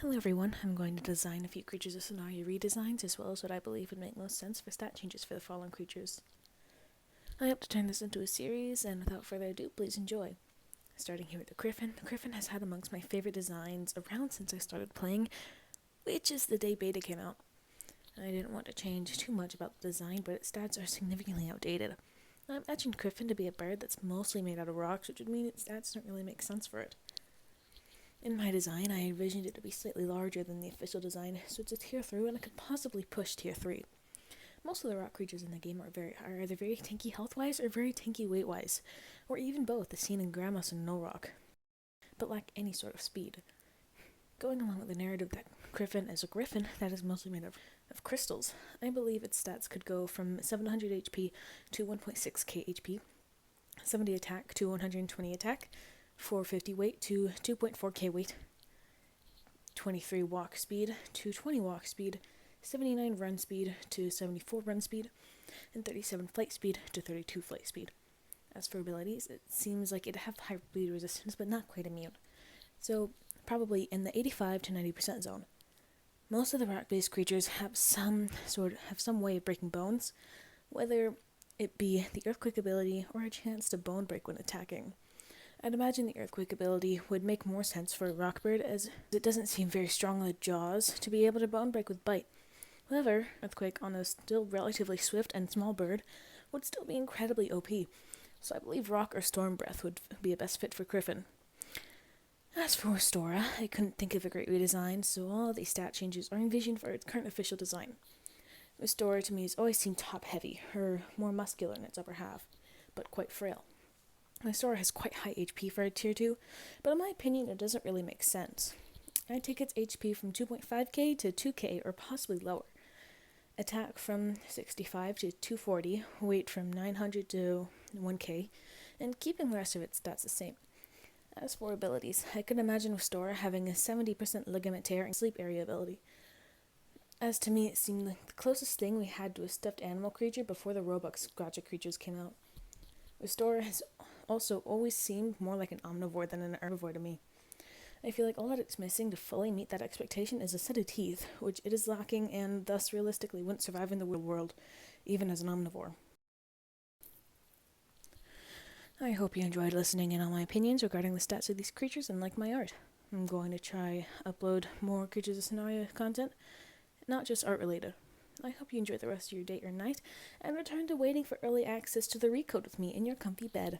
Hello everyone, I'm going to design a few creatures of scenario redesigns as well as what I believe would make most sense for stat changes for the following creatures. I hope to turn this into a series, and without further ado, please enjoy. Starting here with the Griffin. The Griffin has had amongst my favorite designs around since I started playing, which is the day beta came out. I didn't want to change too much about the design, but its stats are significantly outdated. I imagined Griffin to be a bird that's mostly made out of rocks, which would mean its stats don't really make sense for it. In my design, I envisioned it to be slightly larger than the official design, so it's a tier 3 and I could possibly push tier 3. Most of the rock creatures in the game are either very tanky health-wise or very tanky weight-wise, or even both, as seen in Gramus and No Rock, but lack any sort of speed. Going along with the narrative that Griffin is a griffin that is mostly made of crystals, I believe its stats could go from 700 HP to 1.6k HP, 70 attack to 120 attack, 450 weight to 2.4k weight, 23 walk speed to 20 walk speed, 79 run speed to 74 run speed, and 37 flight speed to 32 flight speed. As for abilities, it seems like it'd have high bleed resistance but not quite immune, so probably in the 85 to 90% zone. Most of the rock-based creatures have some way of breaking bones, whether it be the earthquake ability or a chance to bone break when attacking. I'd imagine the earthquake ability would make more sense for a rockbird, as it doesn't seem very strong on the jaws to be able to bone break with bite. However, earthquake on a still relatively swift and small bird would still be incredibly OP, so I believe rock or storm breath would be a best fit for Griffin. As for Stora, I couldn't think of a great redesign, so all of these stat changes are envisioned for its current official design. Stora to me has always seemed top-heavy, or more muscular in its upper half, but quite frail. My Sora has quite high HP for a tier 2, but in my opinion it doesn't really make sense. I'd take its HP from 2.5k to 2k or possibly lower. Attack from 65 to 240, weight from 900 to 1k, and keeping the rest of its stats the same. As for abilities, I could imagine with Stora having a 70% ligament tear and sleep area ability. As to me, it seemed like the closest thing we had to a stuffed animal creature before the Robux gotcha creatures came out. Stora has also always seemed more like an omnivore than an herbivore to me. I feel like all that it's missing to fully meet that expectation is a set of teeth, which it is lacking and thus realistically wouldn't survive in the real world, even as an omnivore. I hope you enjoyed listening in on my opinions regarding the stats of these creatures and like my art. I'm going to try upload more Creatures of Scenario content, not just art related. I hope you enjoy the rest of your day or night, and return to waiting for early access to the Recode with me in your comfy bed.